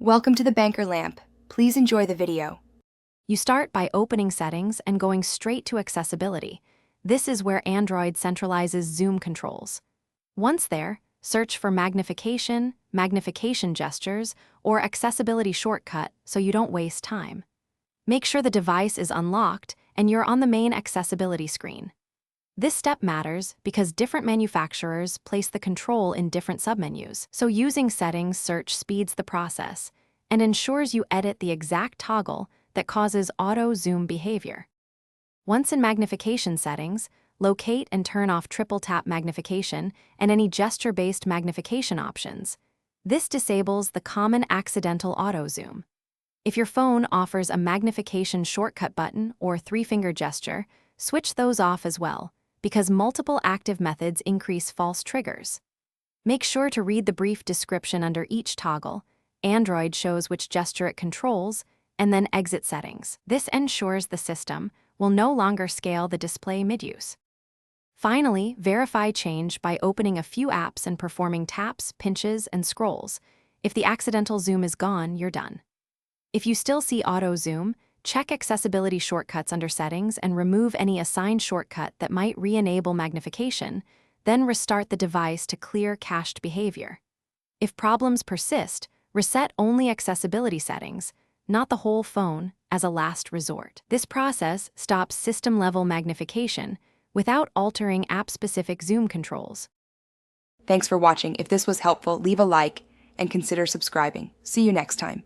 Welcome to the Banker Lamp. Please enjoy the video. You start by opening Settings and going straight to Accessibility. This is where Android centralizes zoom controls. Once there, search for magnification gestures, or accessibility shortcut so you don't waste time. Make sure the device is unlocked and you're on the main accessibility screen. This step matters because different manufacturers place the control in different submenus, so using Settings search speeds the process and ensures you edit the exact toggle that causes auto-zoom behavior. Once in magnification settings, locate and turn off triple-tap magnification and any gesture-based magnification options. This disables the common accidental auto-zoom. If your phone offers a magnification shortcut button or three-finger gesture, switch those off as well, because multiple active methods increase false triggers. Make sure to read the brief description under each toggle. Android shows which gesture it controls, and then exit settings. This ensures the system will no longer scale the display mid-use. Finally, verify change by opening a few apps and performing taps, pinches, and scrolls. If the accidental zoom is gone, you're done. If you still see auto-zoom, check accessibility shortcuts under Settings and remove any assigned shortcut that might re-enable magnification, then restart the device to clear cached behavior. If problems persist, reset only accessibility settings, not the whole phone, as a last resort. This process stops system-level magnification without altering app-specific zoom controls. Thanks for watching. If this was helpful, leave a like and consider subscribing. See you next time.